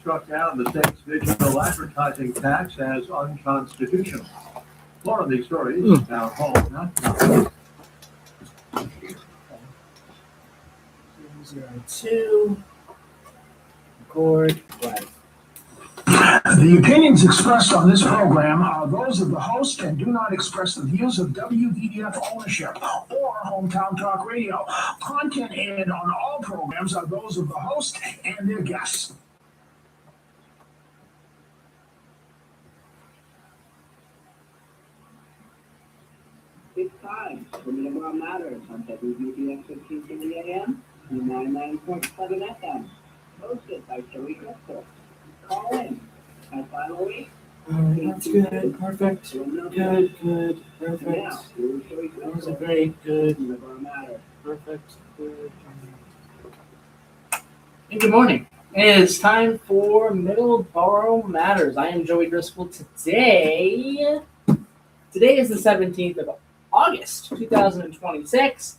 struck down the state's digital advertising tax as unconstitutional. More of these stories now home now. 002. Record. Right. The opinions expressed on this program are those of the host and do not express the views of WVDF ownership or Hometown Talk Radio. Content aired on all programs are those of the host and their guests. It's time for Middleboro Matters on WVDF 1530 AM and 99.7 FM. Hosted by Joey Driscoll. Call in at 508. That's good. Perfect. Good. Perfect. Now, here's Joey That was a Driscoll. great good. Middleboro Matters. Perfect. Good. Hey, good morning. It is time for Middleboro Matters. I am Joey Driscoll. Today is the 17th of August, 2026,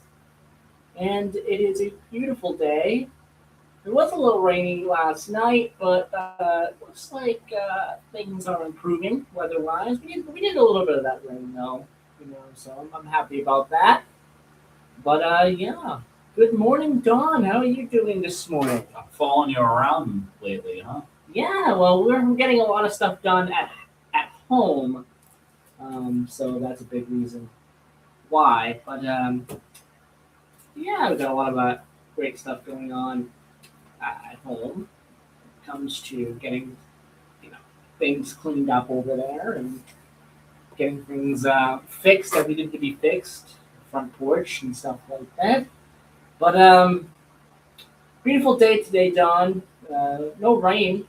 and it is a beautiful day. It was a little rainy last night, but looks like things are improving weather-wise. We did a little bit of that rain, though, so I'm happy about that. But yeah, good morning, Dawn. How are you doing this morning? I'm following you around lately, huh? Yeah, well, we're getting a lot of stuff done at home, so that's a big reason why. But yeah, we've got a lot of great stuff going on at home. When it comes to getting things cleaned up over there and getting things fixed that needed to be fixed, front porch and stuff like that. But beautiful day today, Dawn. No rain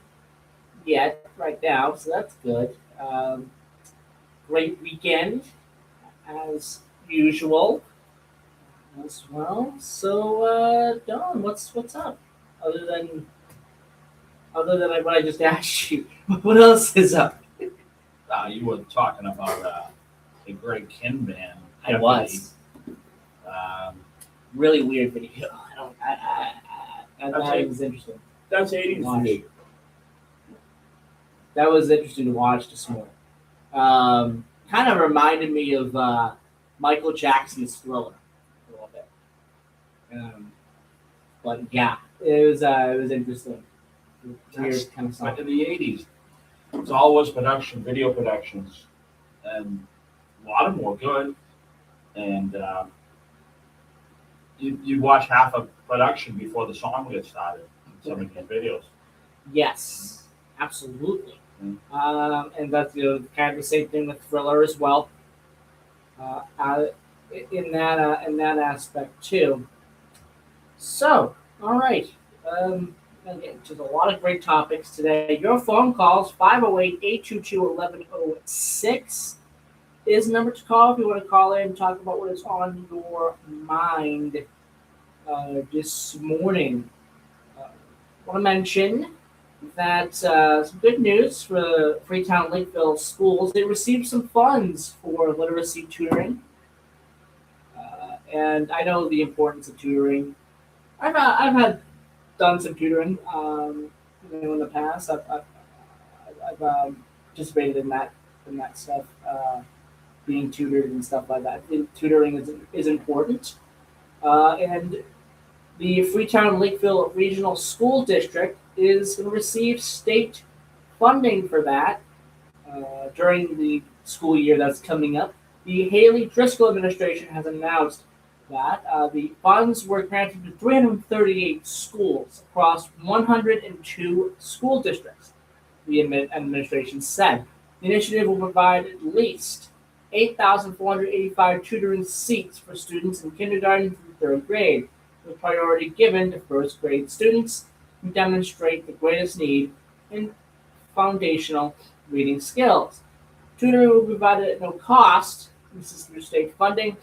yet right now, so that's good. Great weekend as usual as well. So Dawn, what's up? Other than what I just asked you, what else is up? You were talking about the Greg Kin band. I was. Really weird video. I thought it was interesting. That's 80s music. That was interesting to watch this morning. Kind of reminded me of Michael Jackson's Thriller a little bit. But yeah, it was interesting. Weird kind of Back song. in the 80s. It's always production, video productions, and a lot of them were good. And you'd watch half a production before the song gets started in some of these videos. Yes, absolutely. And that's kind of the same thing with Thriller as well. In that aspect too. So, all right. Again, just a lot of great topics today. Your phone calls, 508-822-1106 is the number to call if you want to call in and talk about what is on your mind this morning. Want to mention that some good news for Freetown Lakeville schools. They received some funds for literacy tutoring. And I know the importance of tutoring. I've done some tutoring, in the past. I've participated in that stuff, being tutored and stuff like that. Tutoring is important, and the Freetown Lakeville Regional School District is going to receive state funding for that during the school year that's coming up. The Haley Driscoll administration has announced that the funds were granted to 338 schools across 102 school districts, the administration said. The initiative will provide at least 8,485 tutoring seats for students in kindergarten through third grade, with priority given to first grade students who demonstrate the greatest need in foundational reading skills. Tutoring will be provided at no cost. This is through state funding.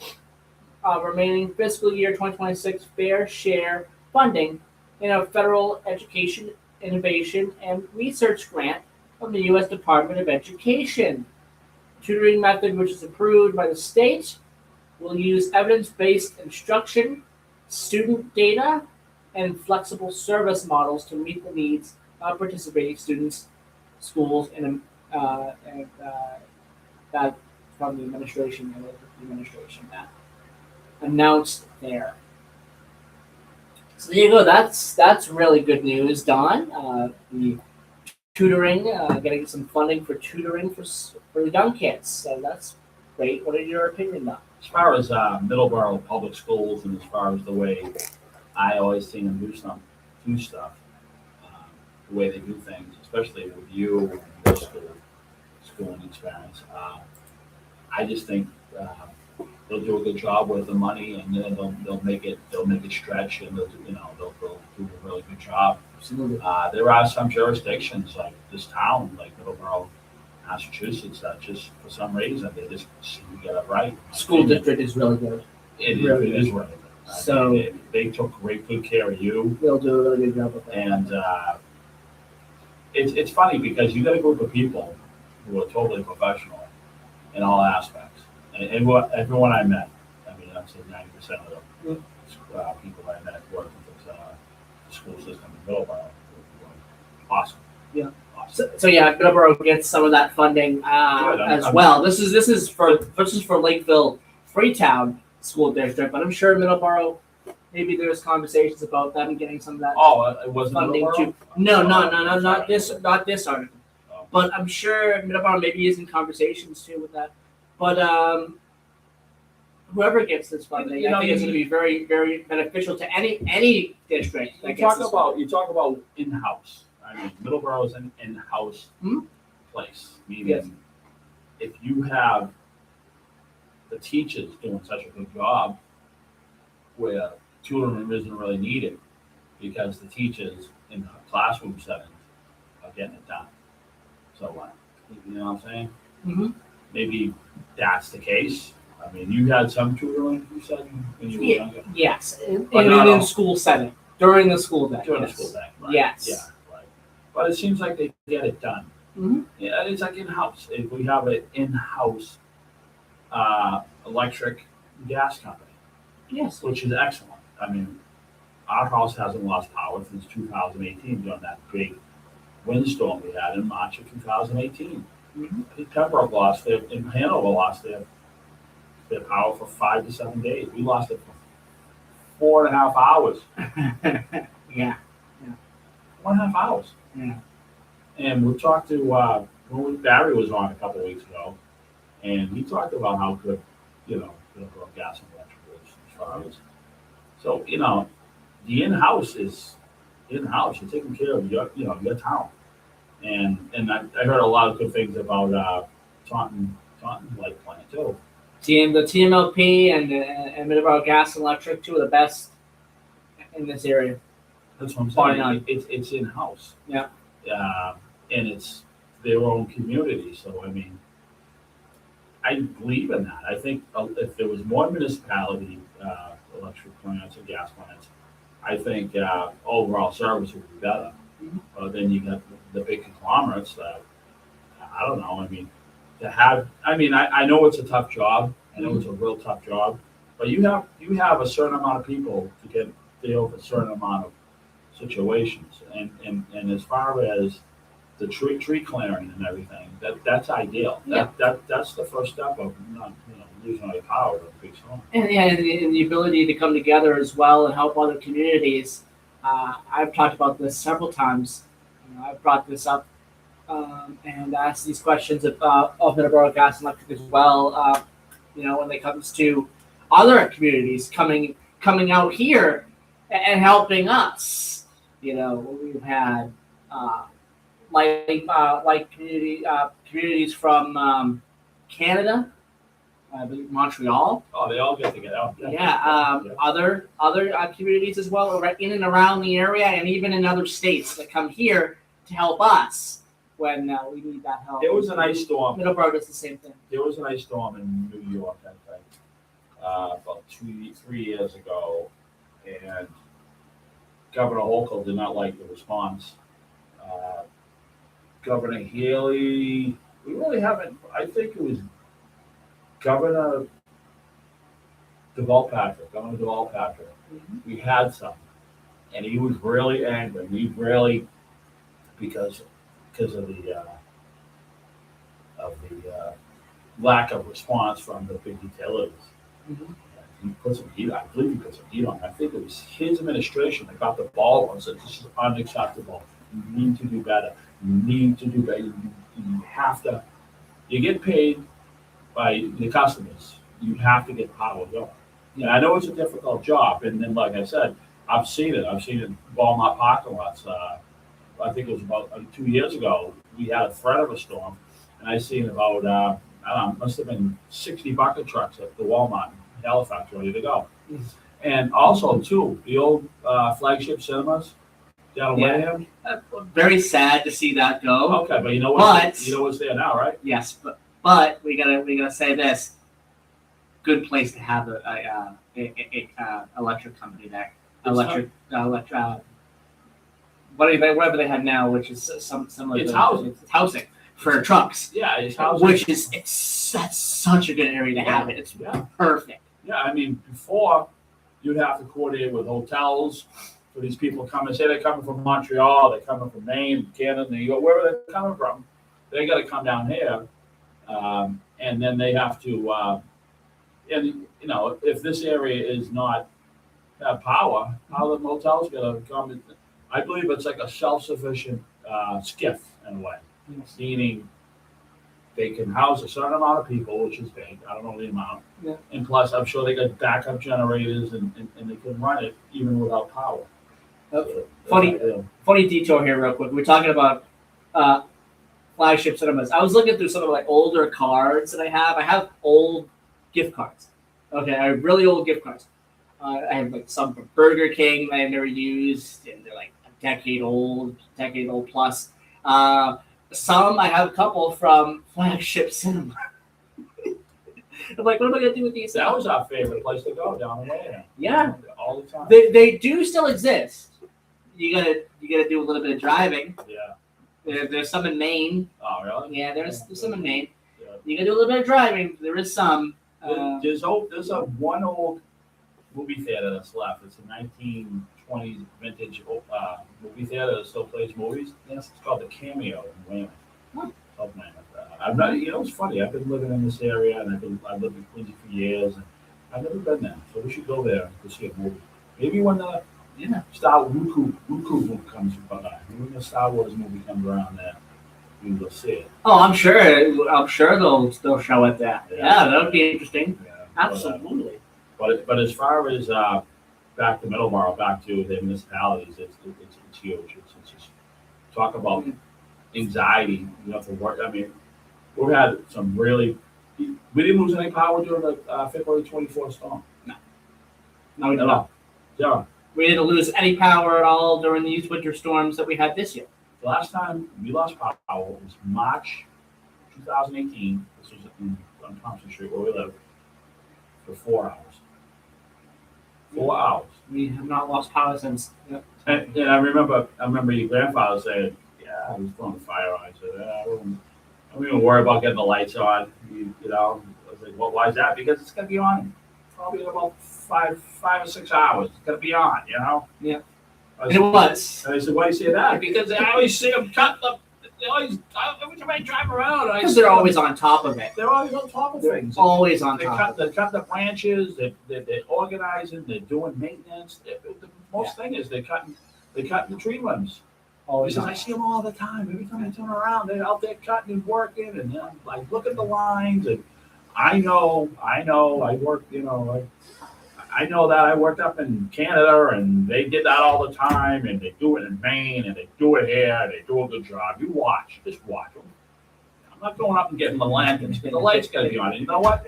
Remaining fiscal year 2026 fair share funding in a federal education innovation and research grant from the U.S. Department of Education. Tutoring method, which is approved by the state, will use evidence-based instruction, student data, and flexible service models to meet the needs participating students, schools, and that from the administration and the administration that announced there. So there you go. That's really good news, Don. The tutoring, getting some funding for tutoring for young kids. So that's great. What are your opinion, Don? As far as Middleboro public schools, and as far as the way I always seen them do stuff, the way they do things, especially with you and your schooling experience, I just think they'll do a good job with the money, and then they'll make it stretch, and they'll do a really good job. Absolutely. There are some jurisdictions like this town, like Middleborough, Massachusetts, that just for some reason they just seem to get it right. School district is really good. It really is really good. So they took good care of you, they'll do a really good job with that. and it's funny because you got a group of people who are totally professional in all aspects, and everyone I met, I mean, I'd say 90% of them people I met working with the school system in Middleborough were awesome. Yeah. Awesome. So yeah, Middleborough gets some of that funding Good. I'm- well. This is for Lakeville Freetown School District, but I'm sure Middleborough, maybe there's conversations about them getting some of that Oh, it wasn't funding Middleborough? too. No, Sorry. not this article. Oh. But I'm sure Middleborough maybe is in conversations too with that. But whoever gets this funding, I think it's going to be very, very beneficial to any district that You gets talk this about in-house. I mean, Middleborough is an in-house Hmm? place, meaning Yes. if you have the teachers doing such a good job where tutoring isn't really needed because the teachers in the classroom setting are getting it done. So you know what I'm saying? Mhm. Maybe that's the case. I mean, you had some tutoring, you said, when you were Yeah. younger? Yes, in But not in all. school setting during the school day. During yes. the school day, right? Yes. Yeah, right. But it seems like they get it done. Mhm. Yeah, it's like in-house. We have an in-house electric gas company, Yes. which is excellent. I mean, our house hasn't lost power since 2018 during that big windstorm we had in March of 2018. Mhm. I think Pembroke lost their, in Hanover lost their power for 5 to 7 days. We lost it for 4.5 hours. Yeah. 4.5 hours. Yeah. And we talked to Barry was on a couple of weeks ago, and he talked about how good, Middleborough Gas and Electric is as far as. So the in-house is in-house. You're taking care of your town, and I heard a lot of good things about Taunton Light Plant too. The TMLP and Middleborough Gas and Electric, two of the best in this area. That's what I'm Bar saying. none. It's in-house. Yeah. And it's their own community. So I mean, I believe in that. I think if there was more municipality electric plants and gas plants, I think overall service would be better. Mhm. Then you got the big conglomerates that I don't know. I mean, to have. I mean, I know it's a tough job. I know it's a real tough job, but you have a certain amount of people to get deal with a certain amount of situations, and as far as the tree clearing and everything, that's ideal. That's the first step of not losing all your power to a big storm. And the ability to come together as well and help other communities. I've talked about this several times. I've brought this up and asked these questions of Middleborough Gas and Electric as well. When it comes to other communities coming out here and helping us. We've had communities from Canada, I believe Montreal. Oh, they all get together. Other communities as well, in and around the area, and even in other states that come here to help us when we need that help. There was an ice storm. Middleborough does the same thing. There was an ice storm in New York, I think, about 3 years ago, and Governor Hochul did not like the response. Governor Haley, we really haven't. I think it was Governor DeValpatrick. We had some, and he was really angry. He really because of the lack of response from the big utilities. Mhm. He put some heat. I believe he put some heat on. I think it was his administration that got the ball and said, "This is unacceptable. You need to do better. You need to do better. You have to. You get paid by the customers. You have to get power going." And I know it's a difficult job. And then, like I said, I've seen it. I've seen it in Walmart parking lots. I think it was about 2 years ago. We had a threat of a storm, and I seen about I don't know, must have been 60 bucket trucks at the Walmart in Halifax ready to go. Mhm. And also, too, the old flagship cinemas down in Yeah. Wareham. Very sad to see that go. Okay, but you know what's there now, right? Yes, but we gotta say this. Good place to have a electric company there. Electric. Whatever they have now, which is similar. It's to, housing. It's housing for trucks, Yeah, it's housing. which is that's such a good area to have it. It's Yeah. perfect. Yeah, I mean, before you'd have to coordinate with hotels for these people coming. Say they're coming from Montreal, they're coming from Maine, Canada, and you go wherever they're coming from. They got to come down here, and then they have to. And you know, if this area is not have power, how the motels going to come? I believe it's like a self-sufficient skiff in a way, meaning they can house a certain amount of people, which is big. I don't know the amount. Yeah. And plus, I'm sure they got backup generators and they can run it even without power. So, Funny- that's ideal. Funny detour here, real quick. We're talking about flagship cinemas. I was looking through some of my older cards that I have. I have old gift cards. Okay, I have really old gift cards. I have like some from Burger King that I've never used, and they're like a decade old plus. Some I have a couple from flagship cinema. I'm like, what am I gonna do with these? That was our favorite place to go down the way. Yeah. All the time. They do still exist. You gotta do a little bit of driving. Yeah. There's some in Maine. Oh, really? Yeah, there's some in Maine. Yeah. You gotta do a little bit of driving. There is some. There's a one old movie theater that's left. It's a 1920s vintage movie theater that still plays movies. Yes. It's called the Cameo in Weymouth. Huh. Something like that. I'm not. You know, it's funny. I've been living in this area, and I've lived in Quincy for years, and I've never been there. So we should go there to see a movie. Maybe when the Star Woohoo movie comes by, maybe when the Star Wars movie comes around there, we will see it. Oh, I'm sure they'll show it there. Yeah, that would be interesting. Yeah. Absolutely. But as far as back to Middleboro, back to the municipalities, it's huge. It's just talk about anxiety. You have to work. I mean, we've had some really. We didn't lose any power during the February 24th storm. No, we did not. Yeah. We didn't lose any power at all during these winter storms that we had this year. The last time we lost power was March 2018. This was on Thompson Street where we live for 4 hours. 4 hours. We have not lost power since. Yep. And I remember your grandfather saying, "Yeah, I was throwing the fire on." I said, "I don't even worry about getting the lights on." You know, I was like, "Well, why is that?" Because it's gonna be on probably in about five or 6 hours. It's gonna be on, you know. Yeah. And And it was. I said, "Why do you say that?" Because I always see them cut the. Every time I drive around, Because they're always on top of it. they're always on top of things. Always on They top. cut the branches. They're organizing. They're doing maintenance. The most thing is they're cutting the tree limbs. Always Because on I see them all the time. Every time I turn around, they're out there cutting and working, and I'm like, look at the lines. And I know. I work. I know that I worked up in Canada, and they did that all the time, and they do it in Maine, and they do it here, and they do a good job. You watch, just watch them. I'm not going up and getting the lanterns, because the lights got to be on. And you know what?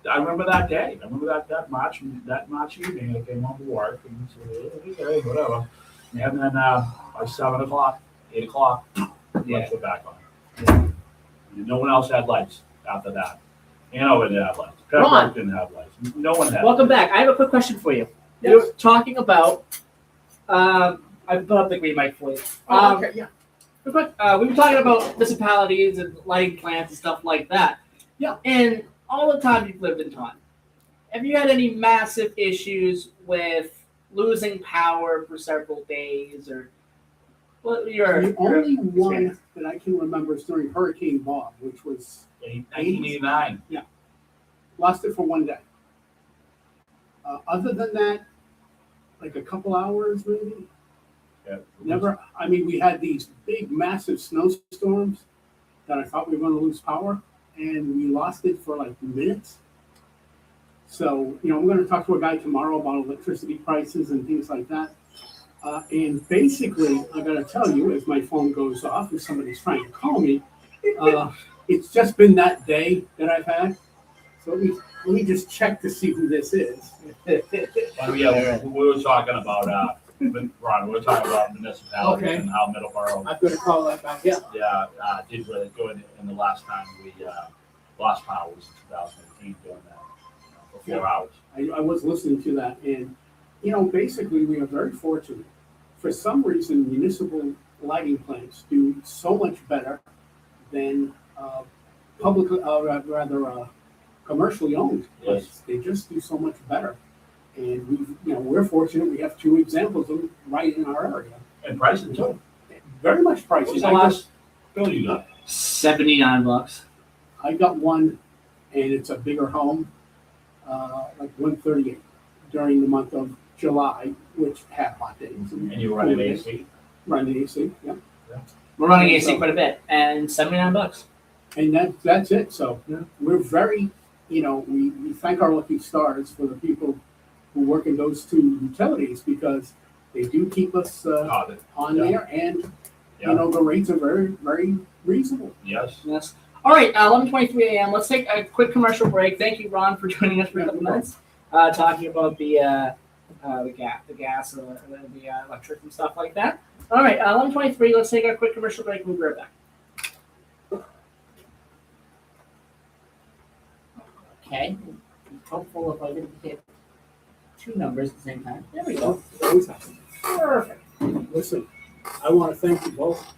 I remember that day. I remember that March evening. I came home to work, and said, okay, whatever. And then by 7 o'clock, 8 o'clock, lights were back on. And no one else had lights after that. Hanover didn't have lights. Ron. Pembroke didn't have lights. No one had. Welcome back. I have a quick question for you. Yes. You're talking about. I put up the green mic for you. Yeah. We were talking about municipalities and lighting plants and stuff like that. Yeah. And all the time you've lived in Taunton, have you had any massive issues with losing power for several days, or Well, you're The only one experienced. that I can remember is during Hurricane Bob, which was 1989. lost it for one day. Other than that, like a couple hours maybe. Yeah. Never. I mean, we had these big, massive snowstorms that I thought we were going to lose power, and we lost it for like minutes. So, I'm going to talk to a guy tomorrow about electricity prices and things like that. And basically, I got to tell you, as my phone goes off and somebody's trying to call me, it's just been that day that I've had. So let me just check to see who this is. But yeah, we were talking about, Ron, we were talking about municipalities Okay. and how Middleborough, I'm going to call that back. Yeah. did really good in the last time we lost power was in 2018 doing that for 4 hours. I was listening to that, and basically, we are very fortunate. For some reason, municipal lighting plants do so much better than public, commercially owned plants. Yes. They just do so much better, and we're fortunate. We have two examples of them right in our area. And pricing too. Very much What was pricey. the last bill you got? $79. I got one, and it's a bigger home, like 138 during the month of July, which had hot days. And you were running AC? Running AC, yeah. We're running AC quite a bit, and $79. And that's it. So Yeah. we're very, we thank our lucky stars for the people who work in those two utilities because they do keep us on Yeah. there, and Yeah. the rates are very, very reasonable. Yes. Yes. All right, 11:23 a.m. Let's take a quick commercial break. Thank you, Ron, for joining us for a couple minutes, talking about the gas, the electric and stuff like that. All right, 11:23. Let's take a quick commercial break. We'll be right back. Okay. I'm hopeful if I didn't hit two numbers at the same time. There we go. Always happens. Perfect. Listen, I want to thank you both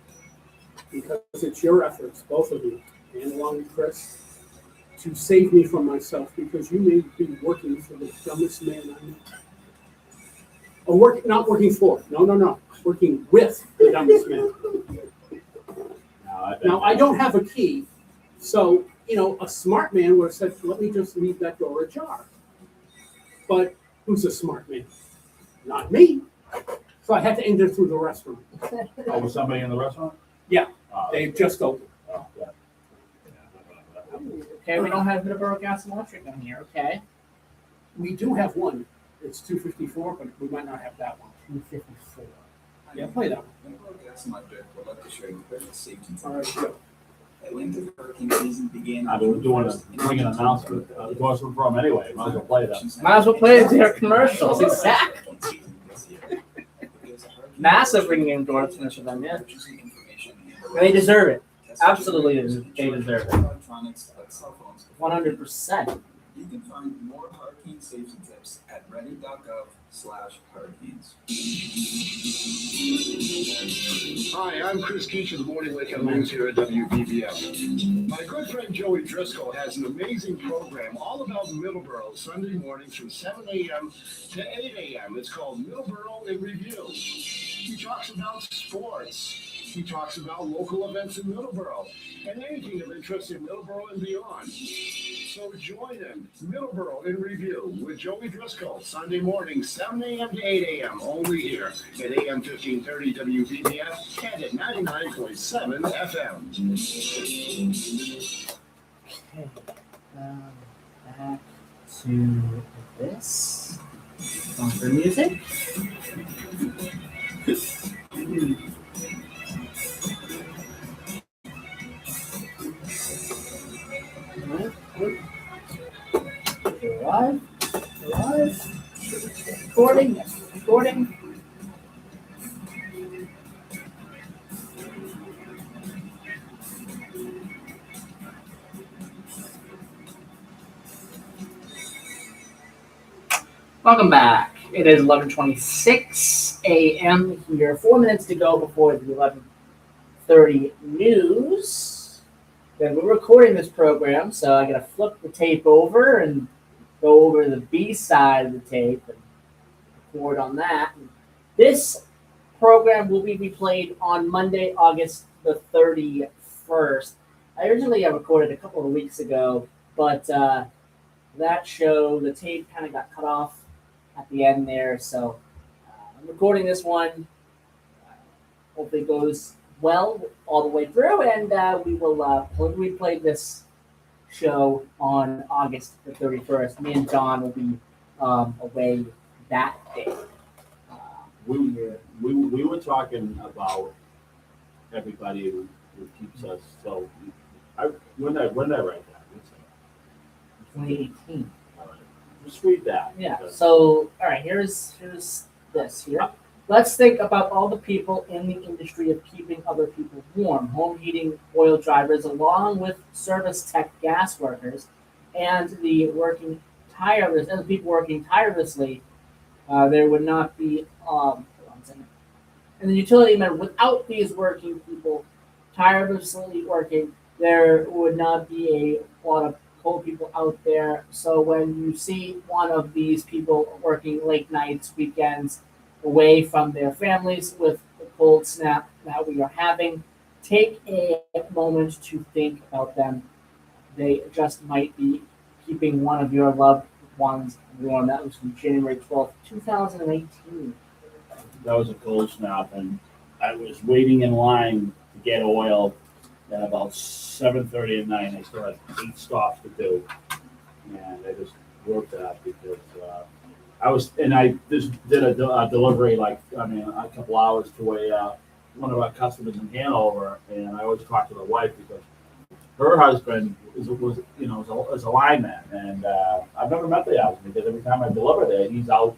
because it's your efforts, both of you, and along with Chris, to save me from myself because you may be working for the dumbest man I know. Or not working for, no, working with the dumbest man. Now, I don't have a key, so, a smart man would have said, let me just leave that door ajar. But who's a smart man? Not me. So I had to enter through the restroom. Oh, was somebody in the restaurant? Yeah. Oh, They just opened. oh, yeah. Okay, we don't have Middleboro Gas and Electric on here. Okay. We do have one. It's 254, but we might not have that one. 254. Yeah, play that one. Middleboro Gas and Electric would like to share you quick safety tips. All right, go. Atlantic hurricane season began. I was doing an announcement. It wasn't from anyway. Might as well play that. Might as well play their commercials. Exactly. Massive ringing endorsements for them, yeah. They deserve it. Absolutely, they deserve it. Electronics like cell phones. 100%. You can find more hurricane safety tips at ready.gov/hurricanes. Hi, I'm Chris Keach of the Morning Wake Up News here at WBBM. My good friend Joey Driscoll has an amazing program all about Middleboro Sunday mornings from 7 a.m. to 8 a.m. It's called Middleboro in Review. He talks about sports. He talks about local events in Middleboro and anything of interest in Middleboro and beyond. So join him, Middleboro in Review with Joey Driscoll, Sunday morning, 7 a.m. to 8 a.m. only here at AM 1530 WBBF and at 99.7 FM. Okay. Back to this. On for music. Live. Recording. Yes, recording. Welcome back. It is 11:26 a.m. here. 4 minutes to go before the 11:30 news. Then we're recording this program, so I gotta flip the tape over and go over to the B side of the tape and record on that. This program will be replayed on Monday, August the 31st. I originally recorded a couple of weeks ago, but that show, the tape kind of got cut off at the end there. So I'm recording this one. Hopefully it goes well all the way through, and we will replay this show on August the 31st. Me and John will be away that day. We were talking about everybody who keeps us. So when did I write that? 2018. All right. Just read that. Yeah. because- So, all right. Here's this here. Let's think about all the people in the industry of keeping other people warm: home heating oil drivers, along with service tech gas workers, and the people working tirelessly. There would not be hold on a second. And the utility men, without these working people tirelessly working, there would not be a lot of cold people out there. So when you see one of these people working late nights, weekends, away from their families with the cold snap that we are having, take a moment to think about them. They just might be keeping one of your loved ones warm. That was from January 12th, 2018. That was a cold snap, and I was waiting in line to get oil. At about 7:30 at night, I still had 8 stops to do, and I just worked that because I just did a delivery a couple hours to one of our customers in Hanover, and I always talk to the wife because her husband is a lineman, and I've never met the husband because every time I deliver there, he's out,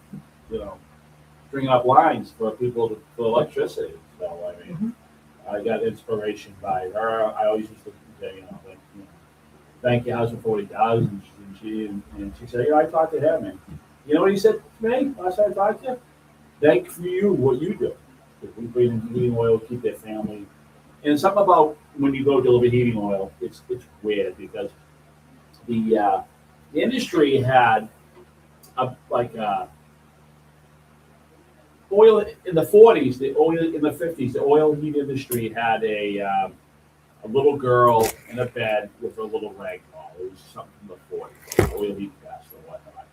stringing up lines for people for electricity. So I mean, I got inspiration by her. I always used to say, thank your husband for what he does, and she said, I talked to him, and you know what he said to me last time I talked to him? Thank for you what you do. Because we bring in heating oil, keep their family. And something about when you go deliver heating oil, it's weird because the industry had oil in the 40s, the oil in the 50s, the oil heat industry had a little girl in a bed with a little rag doll. It was something from the 40s, oil heat vest or whatnot.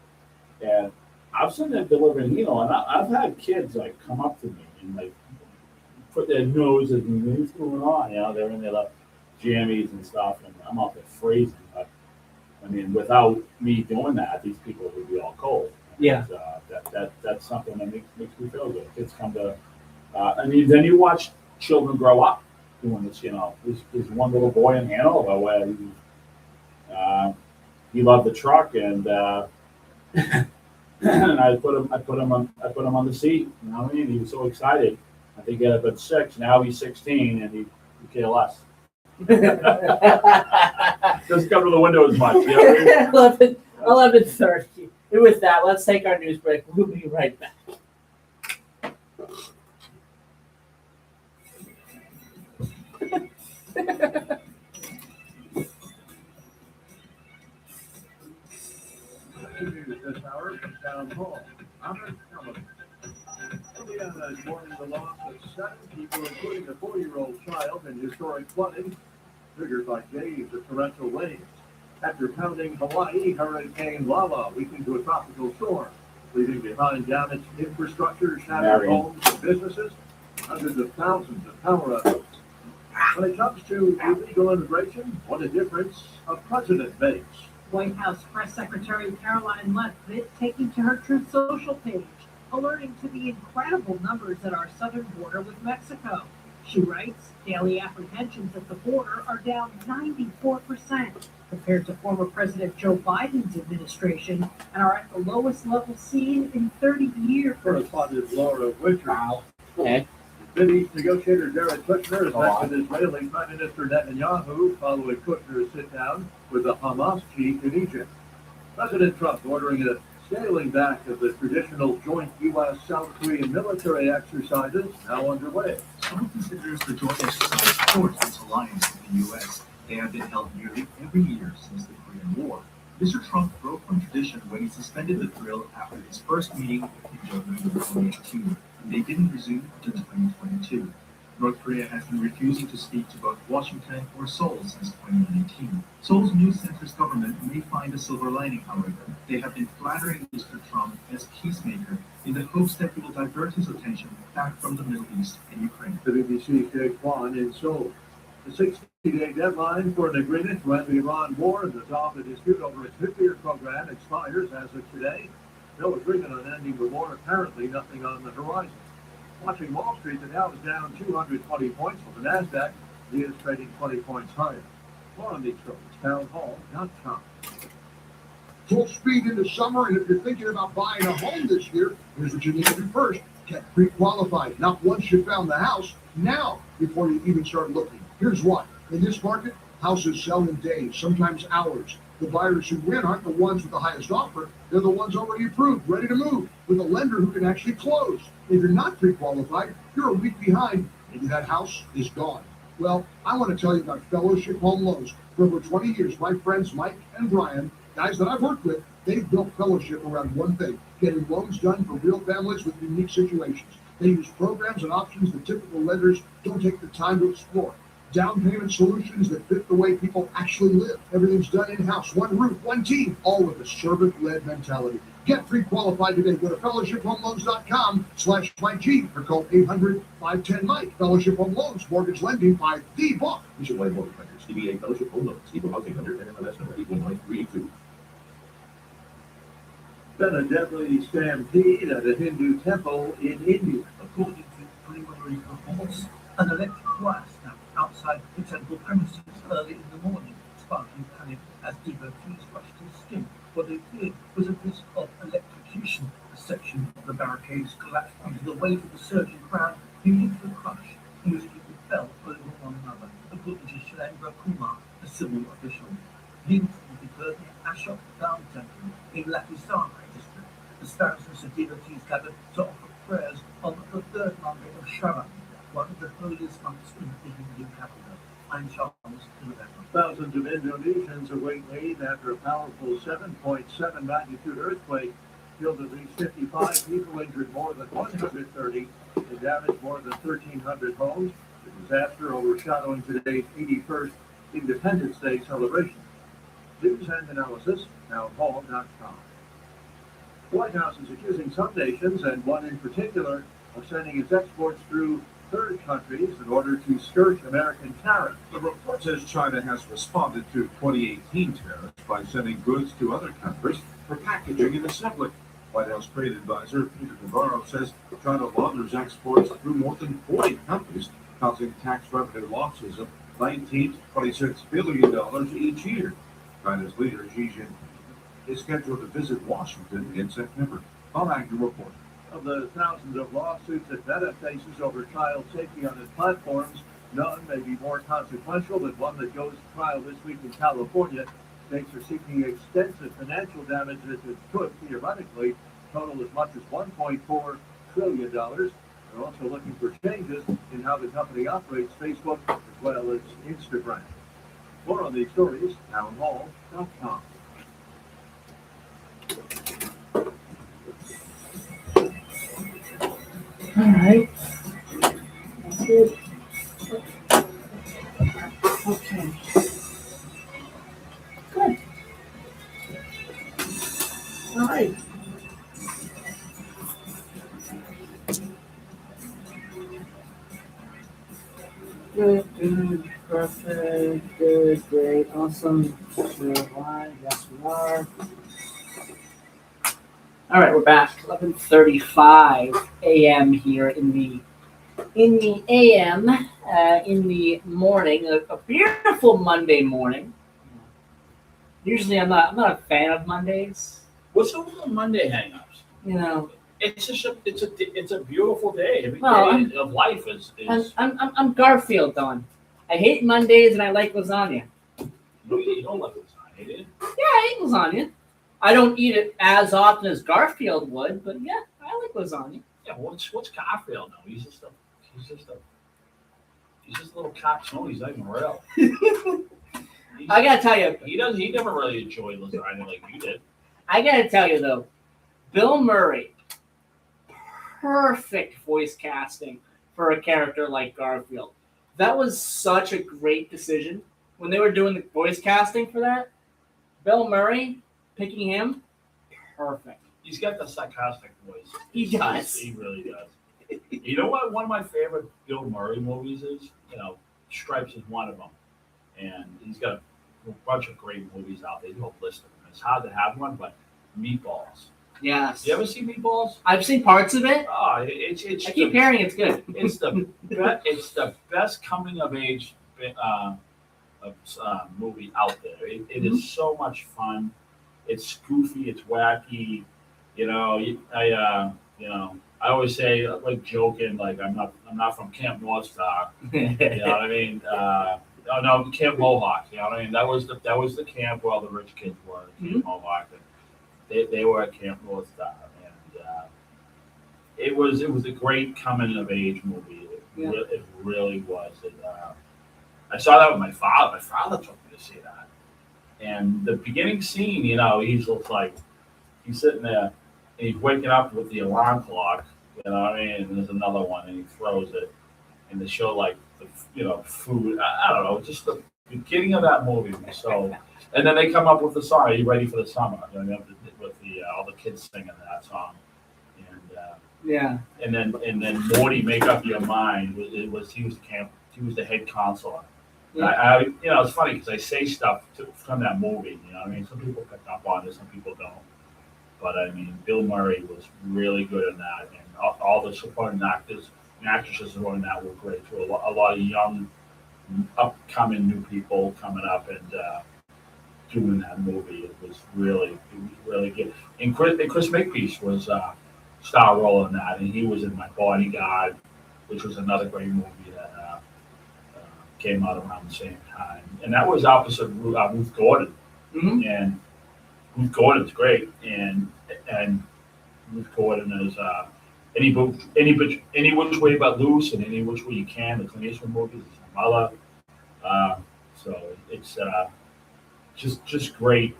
And I've seen them delivering heat oil, and I've had kids come up to me and put their nose at me, what's going on? They're in their jammies and stuff, and I'm out there freezing. But I mean, without me doing that, these people would be all cold. Yeah. And, that's something that makes me feel good. Kids come to, then you watch children grow up doing this. There's one little boy in Hanover where he loved the truck, and and I put him on the seat. You know what I mean? He was so excited. I think he got up at 6. Now he's 16, and he care less. Doesn't come to the window as much. 11:30. And with that, let's take our news break. We'll be right back. News this hour from Town Hall. I'm Sullivan. Indiana is mourning the loss of 7 people, including a 4-year-old child, in historic flooding triggered by days of torrential rain. After pounding Hawaii, Hurricane Lala weakened to a tropical storm, leaving behind damaged infrastructure, shattered homes and businesses, hundreds of thousands of power outages. When it comes to illegal immigration, what a difference a president makes. White House Press Secretary Caroline Leavitt taking to her Truth Social page, alerting to the incredible numbers at our southern border with Mexico. She writes, daily apprehensions at the border are down 94% compared to former President Joe Biden's administration and are at the lowest level seen in 30 years. Correspondent Laura Winter. Wow. Okay. Mideast negotiator Jared Kushner has met with Israeli Prime Minister Netanyahu following Kushner's sit-down with the Hamas chief in Egypt. President Trump ordering a scaling back of the traditional joint U.S.-South Korean military exercises now underway. Some considers the joint exercise supports this alliance with the U.S. They have been held nearly every year since the Korean War. Mr. Trump broke from tradition when he suspended the drill after his first meeting in January 2018. and they didn't resume until 2022. North Korea has been refusing to speak to both Washington or Seoul since 2019. Seoul's new centrist government may find a silver lining, however. They have been flattering Mr. Trump as peacemaker in the hopes that he will divert his attention back from the Middle East and Ukraine. The BBC's Jake Kwan in Seoul. The 60-day deadline for an agreement to end the Iran war and resolve the dispute over its nuclear program expires as of today. No agreement on ending the war, apparently nothing on the horizon. Watching Wall Street, the Dow is down 220 points, while the NASDAQ is trading 20 points higher. More on these stories, townhall.com. Full speed into summer, and if you're thinking about buying a home this year, here's what you need to do first. Get pre-qualified. Not once you found the house, now before you even start looking. Here's why. In this market, houses sell in days, sometimes hours. The buyers who win aren't the ones with the highest offer. They're the ones already approved, ready to move, with a lender who can actually close. If you're not pre-qualified, you're a week behind. Maybe that house is gone. Well, I want to tell you about Fellowship Home Loans. For over 20 years, my friends Mike and Brian, guys that I've worked with, they've built Fellowship around one thing: getting loans done for real families with unique situations. They use programs and options that typical lenders don't take the time to explore. Down payment solutions that fit the way people actually live. Everything's done in-house, one roof, one team, all with a servant-led mentality. Get pre-qualified today. Go to fellowshiphomeloans.com/MikeG or call 800-510-MIKE. Fellowship Home Loans, mortgage lending by the book. Nationwide mortgage lenders, DBA Fellowship Home Loans, equal housing lender, NMLS number 819382. Been a deadly stampede at a Hindu temple in India. According to preliminary reports, an electric wire snapped outside the temple premises early in the morning, sparking panic as devotees rushed to the scene. What they feared was a risk of electrocution. A section of the barricades collapsed under the weight of the surging crowd, leading to a crush in which people fell over one another. According to Shailendra Kumar, a civil official, the incident occurred near Ashok Dham Temple in Lakhisara district, as thousands of devotees gathered to offer prayers on the third Monday of Shravan, one of the holiest months in the Hindu calendar. I'm Charles Middleboro. Thousands of Indonesians await aid after a powerful 7.7 magnitude earthquake killed at least 55 people, injured more than 130, and damaged more than 1,300 homes. The disaster overshadowing today's 81st Independence Day celebration. News and analysis, townhall.com. The White House is accusing some nations, and one in particular, of sending its exports through third countries in order to skirt American tariffs. The report says China has responded to 2018 tariffs by sending goods to other countries for packaging and assembly. White House trade advisor Peter Navarro says China launders exports through more than 40 countries, causing tax revenue losses of $19 to $26 billion each year. China's leader Xi Jinping is scheduled to visit Washington in September. Bob Agnew reports. Of the thousands of lawsuits that Meta faces over child safety on its platforms, none may be more consequential than one that goes to trial this week in California. States are seeking extensive financial damages that could theoretically total as much as $1.4 trillion. They're also looking for changes in how the company operates Facebook as well as Instagram. More on these stories, townhall.com. All right. That's good. Okay. Good. All right. Good, perfect, good, great, awesome. We're live, yes we are. All right, we're back. 11:35 a.m. here in the AM, in the morning. A beautiful Monday morning. Usually, I'm not a fan of Mondays. What's up with the Monday hangups? You know, It's just it's a beautiful day. Every Well, day of life is. I'm Garfield, Don. I hate Mondays and I like lasagna. No, you don't like lasagna, do you? Yeah, I eat lasagna. I don't eat it as often as Garfield would, but yeah, I like lasagna. Yeah, what's Garfield though? He's just a little coxswain. He's not even real. I gotta tell you, He never really enjoyed lasagna like you did. I gotta tell you though, Bill Murray, perfect voice casting for a character like Garfield. That was such a great decision when they were doing the voice casting for that. Bill Murray picking him, perfect. He's got the sarcastic voice. He does. He really does. You know what? One of my favorite Bill Murray movies is, Stripes is one of them, and he's got a bunch of great movies out there. You don't list them. It's hard to have one, but Meatballs. Yes. You ever see Meatballs? I've seen parts of it. Oh, it's I keep hearing it's good. It's the best coming of age movie out there. It is so much fun. It's goofy. It's wacky. I always say, like, joking, like, I'm not from Camp North Star. You know what I mean? No, Camp Mohawk. You know what I mean? That was the camp where all the rich kids were. Camp Mohawk. And they were at Camp North Star, and it was a great coming of age movie. It really was. I saw that with my father. My father took me to see that, and the beginning scene, he's just like, he's sitting there and he's waking up with the alarm clock. You know what I mean? And there's another one, and he throws it, and they show like the food. I don't know, just the beginning of that movie was so. And then they come up with the song. Are you ready for the summer? With all the kids singing that song, and and then Morty, Make Up Your Mind. He was the head counselor. Yeah. It's funny because I say stuff from that movie. You know what I mean? Some people pick up on it, some people don't. But I mean, Bill Murray was really good in that, and all the supporting actors and actresses who were in that were great too. A lot of young, upcoming new people coming up and doing that movie. It was really good. And Chris Makepeace was star role in that, and he was in My Bodyguard, which was another great movie that came out around the same time. And that was opposite Ruth Gordon, and Ruth Gordon's great, and Ruth Gordon is any which way but loose, and Any Which Way You Can. The Clint Eastwood movies, is her mother. So it's just great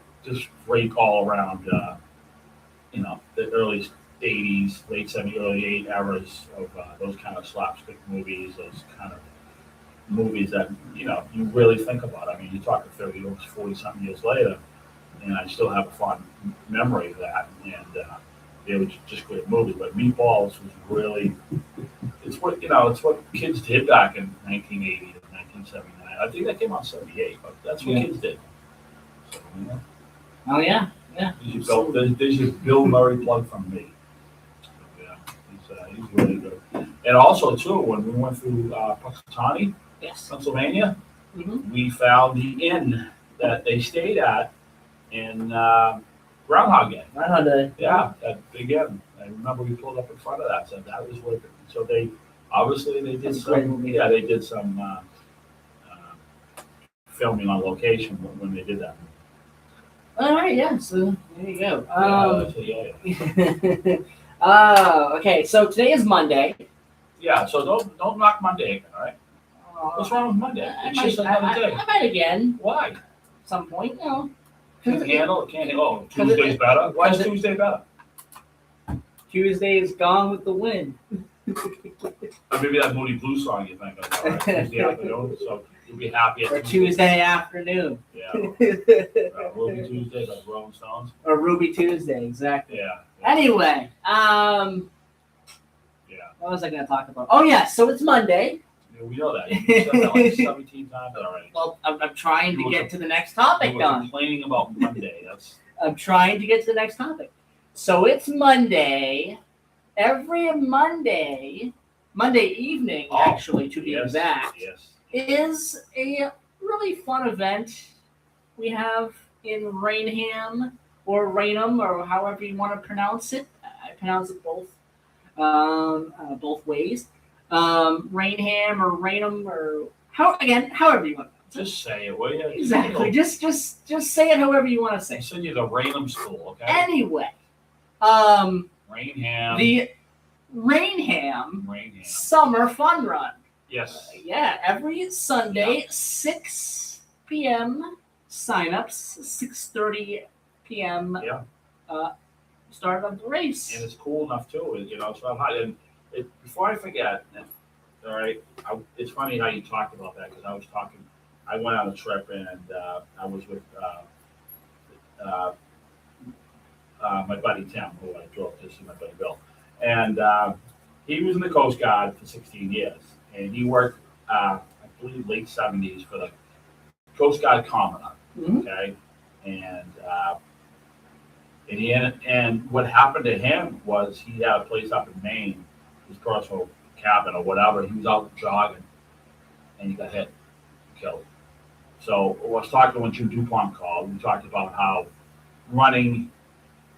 all around. The early '80s, late '70s, early '80s eras of those kind of slapstick movies, those kind of movies that you really think about. I mean, you're talking 30 or 40 something years later, and I still have a fond memory of that. And it was just a great movie. But Meatballs was really, it's what kids did back in 1980 and 1979. I think that came out in '78, but that's what kids did. So, Oh yeah. There's your Bill Murray plug from me. Yeah, he's really good. And also too, when we went through Punxsutawney, Pennsylvania, we found the inn that they stayed at in Groundhog Day. Groundhog Day. Yeah, that big inn. I remember we pulled up in front of that, so that was worth it. So they did some filming on location when they did that. All right, yeah. So there you go. Yeah. Okay. So today is Monday. Yeah. So don't knock Monday again, all right? What's wrong with Monday? It's just another day. I might again. Why? At some point, Can't handle. Oh, Tuesday's better. Why is Tuesday better? Tuesday is Gone with the Wind. Or maybe that Moody Blues song you think of, right? Tuesday afternoon. So you'll be happy Or Tuesday afternoon. Yeah. Ruby Tuesday, like Rolling Stones. Or Ruby Tuesday, exactly. Yeah. Anyway, what was I going to talk about? Oh yeah, so it's Monday. Yeah, we know that. You said that like 17 times already. Well, I'm trying to get to the next topic, You were Don. complaining about Monday. I'm trying to get to the next topic. So it's Monday. Every Monday evening, actually, to be exact, is a really fun event we have in Rainham or Raynham, or however you want to pronounce it. I pronounce it both ways. Rainham or Raynham, or however you want to. Just say it, will you? Exactly. Just say it however you want to say. Send you to Raynham School, okay? Anyway, Rainham. The Rainham Summer Fun Run. Yes. Yeah, every Sunday, 6 p.m. signups, 6:30 p.m. started up the race. And it's cool enough too, you know. So I'm hot. And before I forget, all right, it's funny how you talked about that because I went on a trip and I was with my buddy Tim, who I drove to see my buddy Bill, and he was in the Coast Guard for 16 years, and he worked, I believe, late 70s for the Coast Guard Commandant. Mhm. Okay, and what happened to him was he had a place up in Maine, his personal cabin or whatever. He was out jogging, and he got hit, killed. So I was talking when Jim DuPont called. We talked about how running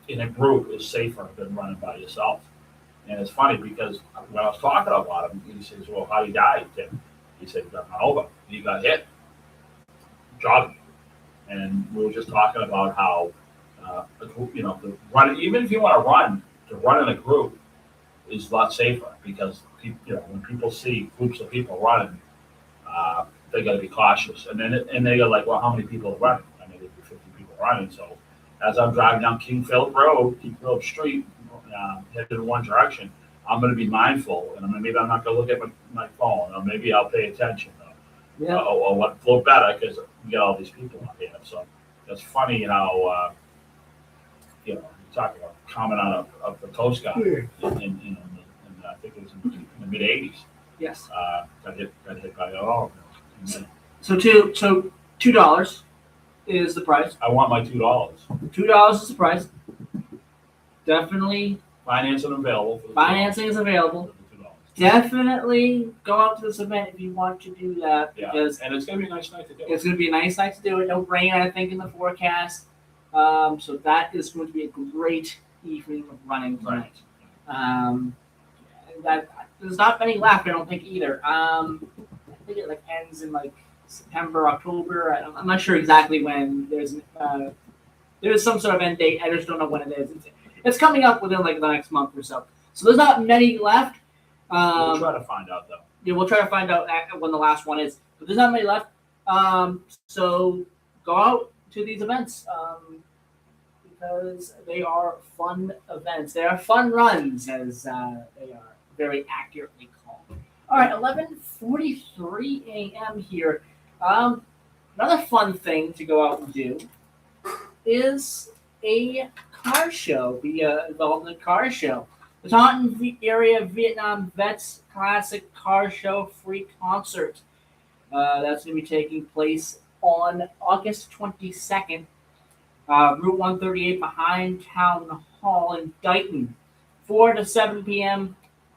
in a group is safer than running by yourself. And it's funny because when I was talking about him, he says, "Well, how he died, Tim?" He said, "He got run over. He got hit jogging." And we were just talking about how, the run, even if you want to run in a group is a lot safer because when people see groups of people running, they got to be cautious. And they go like, "Well, how many people are running?" I mean, there'd be 50 people running. So as I'm driving down King Philip Street, headed in one direction, I'm going to be mindful, and maybe I'm not going to look at my phone, or maybe I'll pay attention, or what flow better because we got all these people out here. So it's funny how you talk about commandant of the Coast Guard, in I think it was in the mid '80s. Yes. Got hit by all. So $2 is the price. I want my $2. $2 is the price. Definitely. Financing available. Financing is available. $2. Definitely go out to this event if you want to do that because and it's gonna be a nice night to do it. it's going to be a nice night to do it. No rain, I think, in the forecast. So that is going to be a great evening of running tonight. There's not many left, I don't think either. I think it ends in September, October. I'm not sure exactly when. There's some sort of end date. I just don't know when it is. It's coming up within the next month or so. So there's not many left. We'll try to find out though. Yeah, we'll try to find out when the last one is. But there's not many left. So go out to these events because they are fun events. They are fun runs, as they are very accurately called. All right, 11:43 a.m. here. Another fun thing to go out and do is a car show. Be involved in a car show. The Taunton Area Vietnam Vets Classic Car Show free concert. That's going to be taking place on August 22nd, Route 138 behind Town Hall in Dighton, 4 to 7 p.m.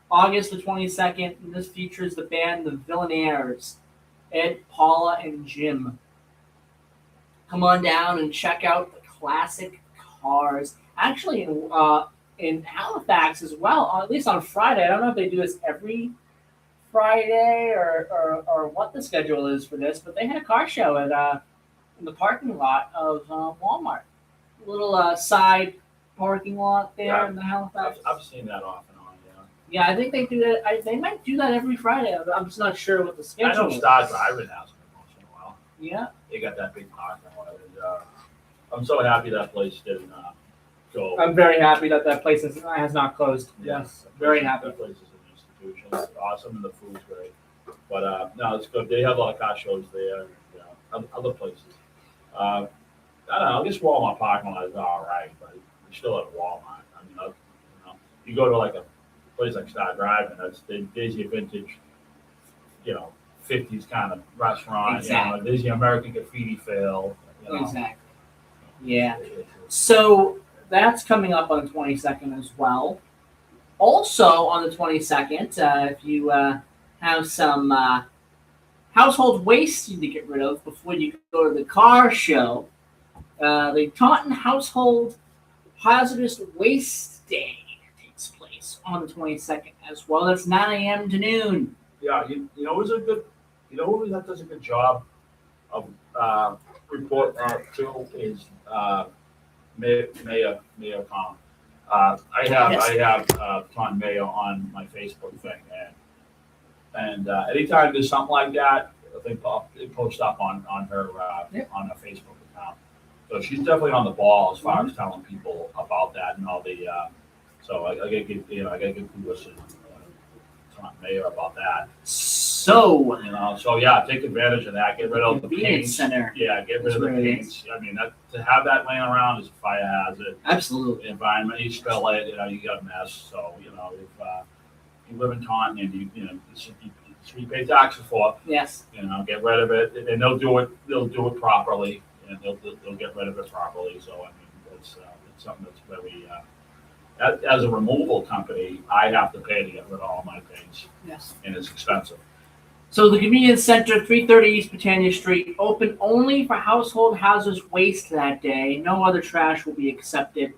August the 22nd, and this features the band The Villainaires, Ed, Paula, and Jim. Come on down and check out the classic cars. Actually, in Halifax as well, at least on Friday. I don't know if they do this every Friday or what the schedule is for this, but they had a car show at in the parking lot of Walmart. A little side parking lot there in the Halifax. I've seen that off and on. Yeah, I think they do that. They might do that every Friday. I'm just not sure what the schedule is. I know Star Driving has them once in a while. Yeah. They got that big parking lot. And, I'm so happy that place didn't go. I'm very happy that place has not closed. Yes, very happy. That place is an institution. It's awesome and the food's great. But no, it's good. They have a lot of car shows there. Other places. I don't know. I guess Walmart parking lot is all right, but you're still at Walmart. I mean, you go to a place like Star Driving, that's there's your vintage, 50s kind of restaurant. Exactly. There's your American Graffiti Fail. Exactly. Yeah. So that's coming up on the 22nd as well. Also on the 22nd, if you have some household waste you need to get rid of before you go to the car show, the Taunton Household Hazardous Waste Day takes place on the 22nd as well. That's 9 a.m. to noon. Yeah, who's a good, who that does a good job of report too is Mayor Khan. I have Taunton Mayor on my Facebook thing, and anytime there's something like that, I think it posts up on her on her Facebook account. So she's definitely on the ball as far as telling people about that and all the, so I gotta give, I gotta give kudos to Tom Mayor about that. So, So yeah, take advantage of that, get rid of the Convenience paints. center. Yeah, get rid of the That's where it paints. I mean, to have that laying around is a fire hazard. absolutely. The environment, you spill it, you got a mess. So, if you live in Taunton and you pay taxes for, Yes. get rid of it, and they'll do it properly, and they'll get rid of it properly. So, I mean, it's something that's very, as a removal company, I have to pay to get rid of all my paints, Yes. and it's expensive. So the convenience center, 330 East Britannia Street, open only for household hazardous waste that day. No other trash will be accepted.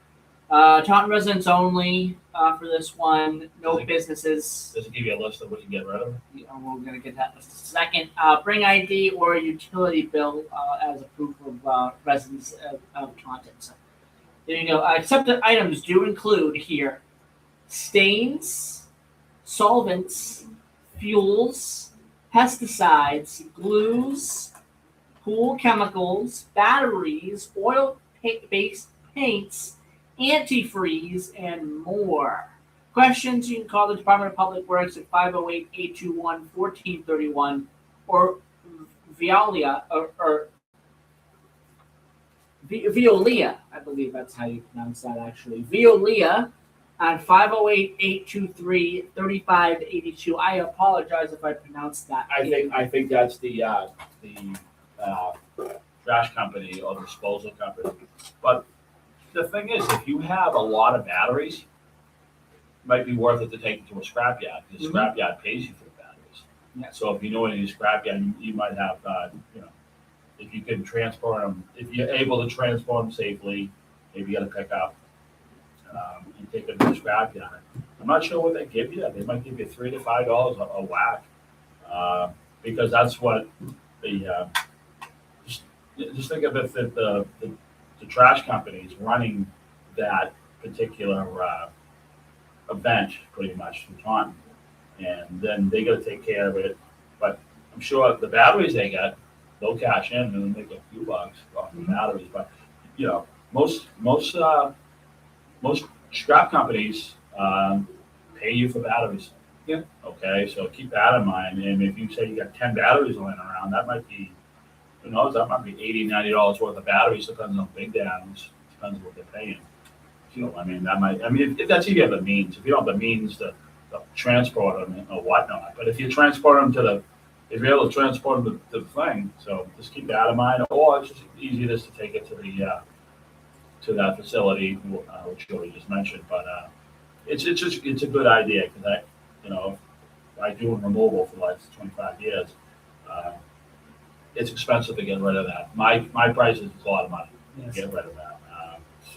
Taunton residents only for this one. No businesses. Does it give you a list of what you get rid of? We're gonna get that in a second. Bring ID or a utility bill as a proof of residence of Taunton. So there you go. Accepted items do include here stains, solvents, fuels, pesticides, glues, pool chemicals, batteries, oil-based paints, antifreeze, and more. Questions, you can call the Department of Public Works at 508-821-1431 or Violia, or Violia, I believe that's how you pronounce that actually. Violia at 508-823-3582. I apologize if I pronounced that. I think that's the trash company or the disposal company. But the thing is, if you have a lot of batteries, it might be worth it to take it to a scrapyard, because scrapyard pays you for the batteries. Yeah. So if you know any scrapyard, you might have, if you can transport them, if you're able to transport them safely, maybe you got to pick up and take it to the scrapyard. I'm not sure what they give you. They might give you $3 to $5 a whack, because that's what the just think of it that the trash company is running that particular event pretty much in Taunton, and then they got to take care of it. But I'm sure the batteries they get, they'll cash in and make a few bucks off the batteries. But most scrap companies pay you for batteries. Yeah. Okay, so keep that in mind. And if you say you got 10 batteries laying around, that might be, who knows, that might be $80, $90 worth of batteries, depending on big downs, depends on what they're paying. So, I mean, if that's if you have the means. If you don't have the means to transport them or whatnot, but if you transport them if you're able to transport them to the thing, so just keep that in mind. Or it's just easy just to take it to to that facility, which Joey just mentioned. But it's a good idea, because I do removal for the last 25 years. It's expensive to get rid of that. My price is a lot of money to get rid of that.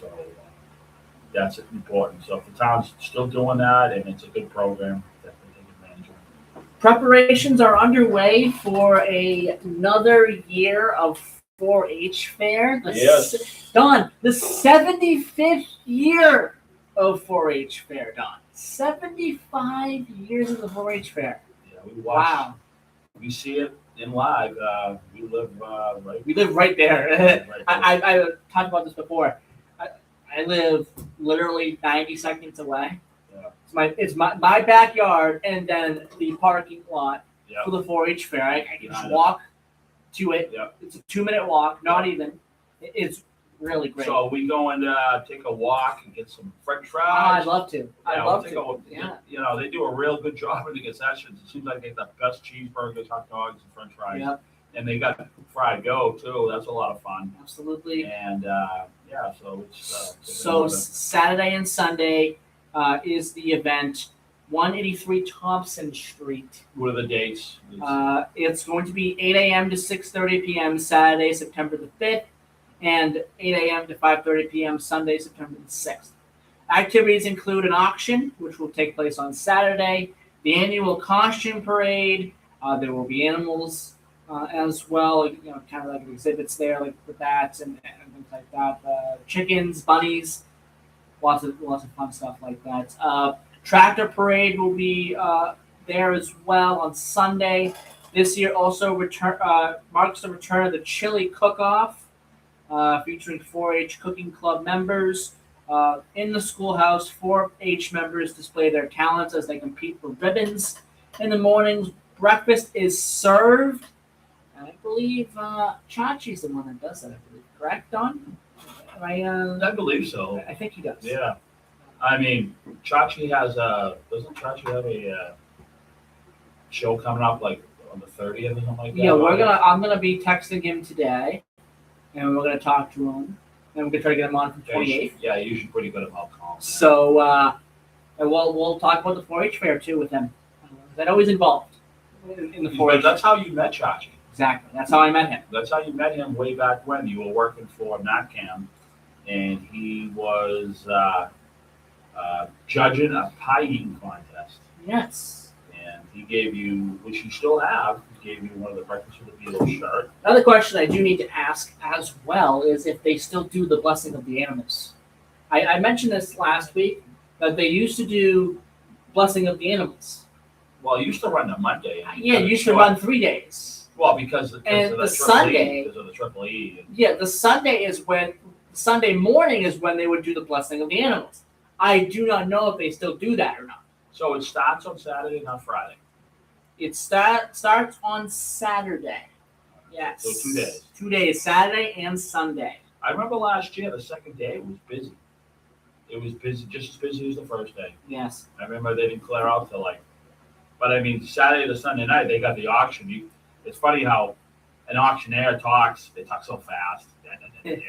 So that's important. So if the town's still doing that and it's a good program, definitely take advantage of it. Preparations are underway for another year of 4-H fair. Yes. Don, the 75th year of 4-H fair, Don. 75 years of the 4-H fair. Yeah, we watch. Wow. We see it in live. We live right. We live right there. Right there. I talked about this before. I live literally 90 seconds away. Yeah. It's my backyard and then the parking lot Yeah. for the 4-H fair. I can just Yeah. walk to it. Yeah. It's a 2-minute walk, not even. It's really great. So we go and take a walk and get some French fries. I'd love to. I'd Yeah, love we'll to. take Yeah. They do a real good job in the concessions. It seems like they have the best cheeseburgers, hot dogs, and French fries. Yep. And they got fried go too. That's a lot of fun. Absolutely. And so it's So Saturday and Sunday is the event. 183 Thompson Street. what are the dates? It's going to be 8 a.m. to 6:30 p.m. Saturday, September the 5th, and 8 a.m. to 5:30 p.m. Sunday, September the 6th. Activities include an auction, which will take place on Saturday, the annual costume parade. There will be animals as well, kind of like exhibits there, like the bats and things like that. Chickens, bunnies, lots of fun stuff like that. Tractor parade will be there as well on Sunday. This year also marks the return of the chili cook-off. featuring 4-H cooking club members. In the schoolhouse, 4-H members display their talents as they compete for ribbons. In the mornings, breakfast is served. I believe Chachi's the one that does that. I believe, correct, Don? I believe so. I think he does. Yeah. I mean, Chachi has doesn't Chachi have a show coming up like on the 30th or something like that? Yeah, I'm gonna be texting him today, and we're gonna talk to him, and we're gonna try to get him on for 28th. Yeah, he's usually pretty good about calling. So, and we'll talk about the 4-H fair too with him. I know he's involved in the 4-H. That's how you met Chachi. Exactly. That's how I met him. That's how you met him way back when you were working for NatCam, and he was judging a pie eating contest. Yes. And he gave you, which you still have, he gave you one of the Breakfast with the Beatles shirt. Another question I do need to ask as well is if they still do the Blessing of the Animals. I mentioned this last week, that they used to do Blessing of the Animals. Well, it used to run on Monday. Yeah, it used to run 3 days. Well, because of the Sunday, because of the Triple E. Yeah, the Sunday morning is when they would do the Blessing of the Animals. I do not know if they still do that or not. So it starts on Saturday, not Friday. It starts on Saturday. Yes. So 2 days. 2 days, Saturday and Sunday. I remember last year, the second day, it was busy. It was busy, just as busy as the first day. Yes. I remember they didn't clear out till but I mean, Saturday to Sunday night, they got the auction. It's funny how an auctioneer talks, they talk so fast. It's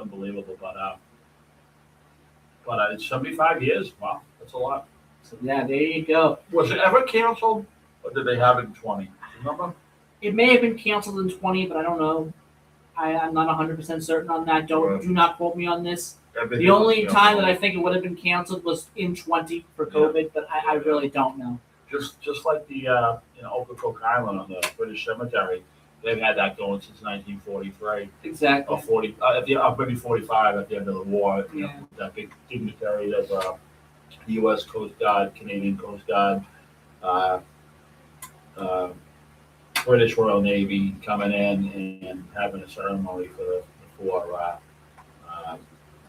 unbelievable. But it's 75 years. Wow, that's a lot. So yeah, there you go. Was it ever canceled, or did they have it in 20? Remember? It may have been canceled in 20, but I don't know. I'm not 100% certain on that. Do not quote me on this. The only time that I think it would have been canceled was in 20 for COVID, but I really don't know. Just like the Ocracoke Island on the British Cemetery, they've had that going since 1943. Exactly. Or 40, maybe 45 at the end of the war. You know, that big dignitary of U.S. Coast Guard, Canadian Coast Guard, British Royal Navy coming in and having a ceremony for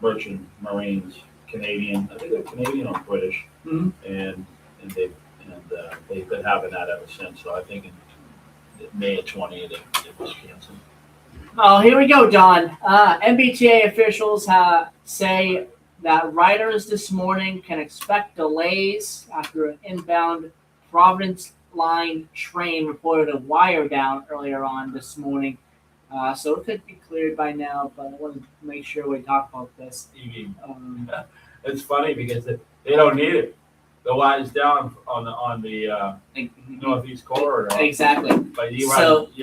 merchant Marines, Canadian. I think they're Canadian or British, and they've been having that ever since. So I think in May of 20 it was canceled. Oh, here we go, Don. MBTA officials say that riders this morning can expect delays after an inbound Providence line train reported a wire down earlier on this morning. So it could be cleared by now, but I wanted to make sure we talk about this. It's funny because they don't need it. The wire's down on the northeast corridor. Exactly. But you're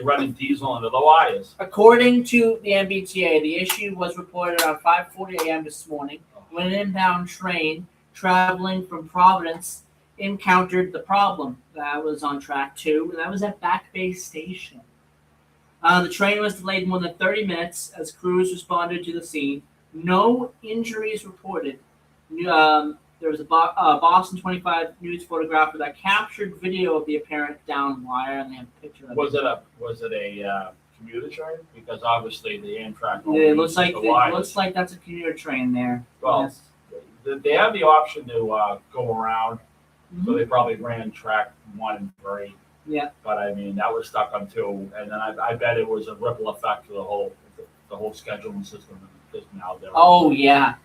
running diesel into the wires. According to the MBTA, the issue was reported around 5:40 a.m. this morning when an inbound train traveling from Providence encountered the problem. That was on track 2, and that was at Back Bay Station. The train was delayed more than 30 minutes as crews responded to the scene. No injuries reported. There was a Boston 25 News photographer that captured video of the apparent down wire, and they have a picture of it. Was it a commuter train? Because obviously the Amtrak. It looks like that's a commuter train there. Well, yes. They have the option to go around, so they probably ran track 1 and 3. Yeah. But I mean, that was stuck on 2, and then I bet it was a ripple effect to the whole scheduling system. Now there. Oh yeah.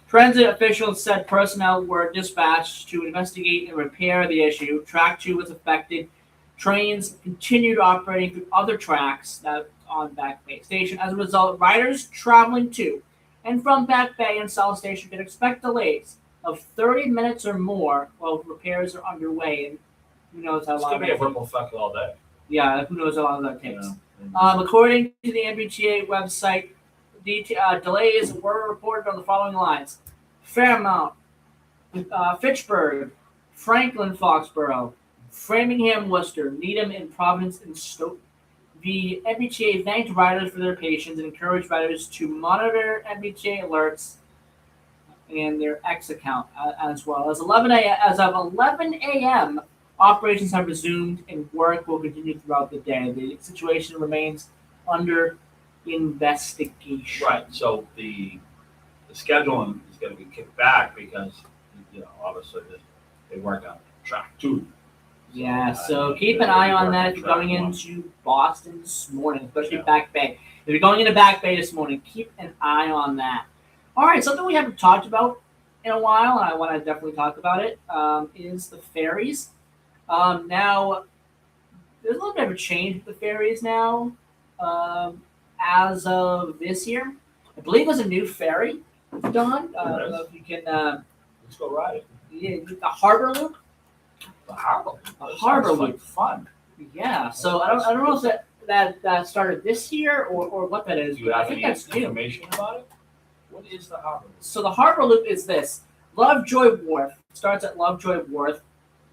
Transit officials said personnel were dispatched to investigate and repair the issue. Track 2 was affected. Trains continued operating through other tracks that on Back Bay Station. As a result, riders traveling to and from Back Bay and South Station can expect delays of 30 minutes or more while repairs are underway. And who knows how long. It's gonna be a ripple effect all day. Yeah, who knows how long that takes. Yeah. According to the MBTA website, delays were reported on the following lines: Fairmount, Fitchburg, Franklin, Foxborough, Framingham, Worcester, Needham, and Providence and Stoughton. The MBTA thanked riders for their patience and encouraged riders to monitor MBTA alerts and their X account as well. As of 11 a.m., operations have resumed and work will continue throughout the day. The situation remains under investigation. Right, so the scheduling is gonna be kicked back because, obviously they work on track two. Yeah, so I keep mean, an eye they on work that if you're track going one. into Boston this morning, especially Yeah. Back Bay. If you're going into Back Bay this morning, keep an eye on that. All right, something we haven't talked about in a while, and I want to definitely talk about it, is the ferries. Now, there's a little bit of a change with the ferries now. As of this year, I believe there's a new ferry, Don. I don't know if you can. Let's go ride it. Yeah, the Harbor Loop. The harbor. The That Harbor sounds Loop. like fun. Yeah, so I don't know if that started this year or what that is, Do you but I have think any that's new. information about it? What is the harbor? So the Harbor Loop is this: Lovejoy Wharf starts at Lovejoy Wharf,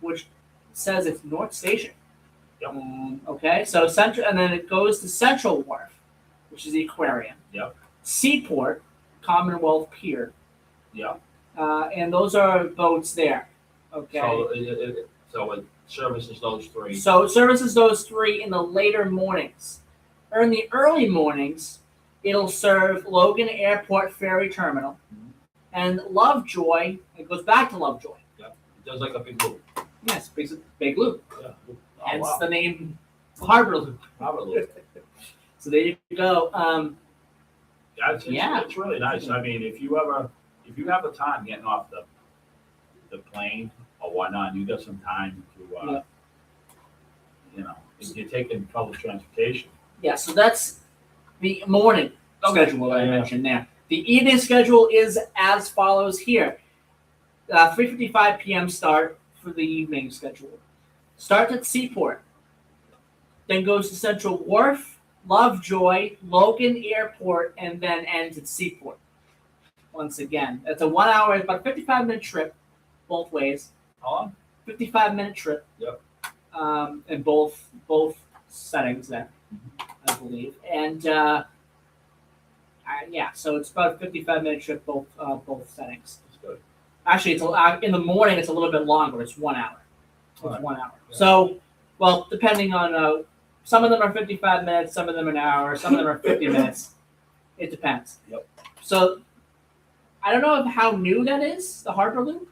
which says it's North Station. Yep. Okay, so Central, and then it goes to Central Wharf, which is the aquarium. Yep. Seaport, Commonwealth Pier, Yep. and those are boats there. Okay. So it services those three. So it services those three in the later mornings. Or in the early mornings, it'll serve Logan Airport Ferry Terminal and Lovejoy. It goes back to Lovejoy. Yep. It does like a big loop. Yes, big loop. Yeah. Oh, Hence wow. the name Harbor Loop. Harbor loop. So there you go. Yeah, it's really nice. I mean, if you have the time getting off the plane or whatnot, you got some time to, if you're taking public transportation. Yeah, so that's the morning schedule that I Yeah. mentioned there. The evening schedule is as follows here. 3:55 p.m. start for the evening schedule. Starts at Seaport, then goes to Central Wharf, Lovejoy, Logan Airport, and then ends at Seaport. Once again, it's a 1 hour, about 55-minute trip, both ways. How long? 55-minute trip. Yep. In both settings there, I believe, and yeah, so it's about a 55-minute trip both settings. That's good. Actually, it's in the morning. It's a little bit longer. It's 1 hour. It's Right. 1 hour. Yeah. So, well, depending on some of them are 55 minutes, some of them an hour, some of them are 50 minutes. It depends. Yep. So, I don't know how new that is, the Harbor Loop,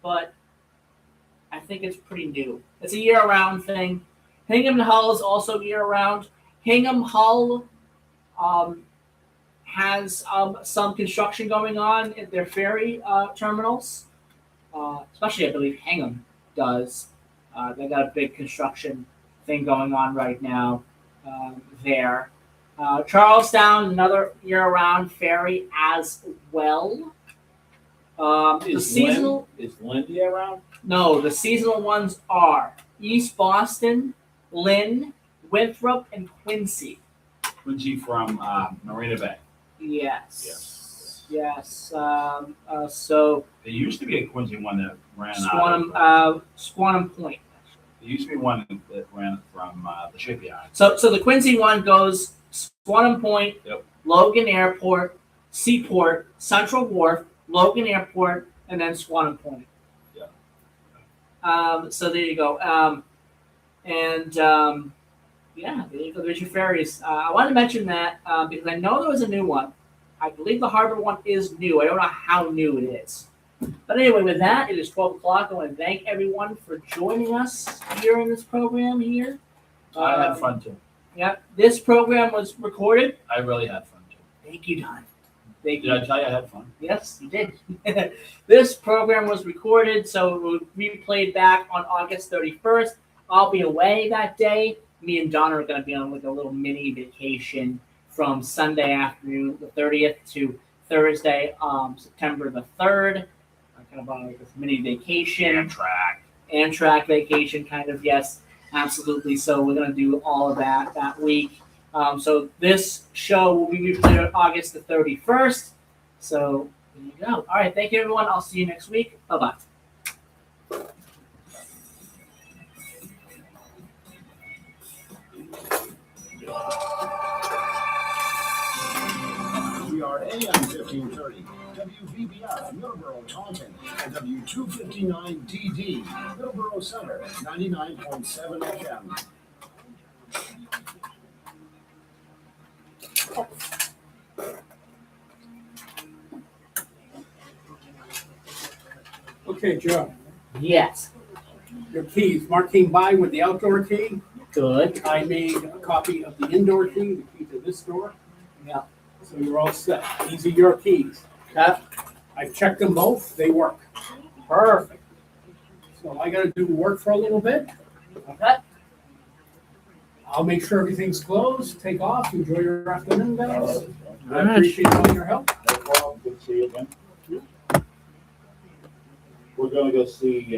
but I think it's pretty new. It's a year-round thing. Hingham and Hull is also year-round. Hingham Hull has some construction going on at their ferry terminals, especially I believe Hingham does. They got a big construction thing going on right now there. Charlestown, another year-round ferry as well. The seasonal Is Lindy around? No, the seasonal ones are East Boston, Lynn, Winthrop, and Quincy. Quincy from Marina Bay. Yes. Yes. So There used to be a Quincy one that ran out. Squantum Point. There used to be one that ran from the shipyard. So the Quincy one goes Squantum Point, Yep. Logan Airport, Seaport, Central Wharf, Logan Airport, and then Squantum Point. Yeah. So there you go. Yeah, there you go. There's your ferries. I wanted to mention that because I know there was a new one. I believe the Harbor one is new. I don't know how new it is. But anyway, with that, it is 12 o'clock. I want to thank everyone for joining us here in this program here. I had fun too. Yeah, this program was recorded. I really had fun too. Thank you, Don. Thank Did you. I tell you I had fun? Yes, you did. This program was recorded, so it will be replayed back on August 31st. I'll be away that day. Me and Donna are going to be on like a little mini vacation from Sunday afternoon, the 30th, to Thursday, September the 3rd. Kind of on like this mini vacation. Amtrak vacation, kind of, yes, absolutely. So we're going to do all of that week. So this show will be replayed on August the 31st. So there you go. All right, thank you, everyone. I'll see you next week. Bye-bye. We are AM 1530, WVBF, Middleboro, Taunton, and W259DD, Middleboro Center, 99.7 FM. Okay, Joe, Yes. your keys. Mark came by with the outdoor key. Good. I made a copy of the indoor key, the key to this door. Yeah. So you're all set. These are your keys. Okay. I've checked them both. They work. Perfect. So I got to do work for a little bit. Okay. I'll make sure everything's closed. Take off. Enjoy your afternoon, guys. I Alright. appreciate all your help. No problem. Good to see you again. We're gonna go see,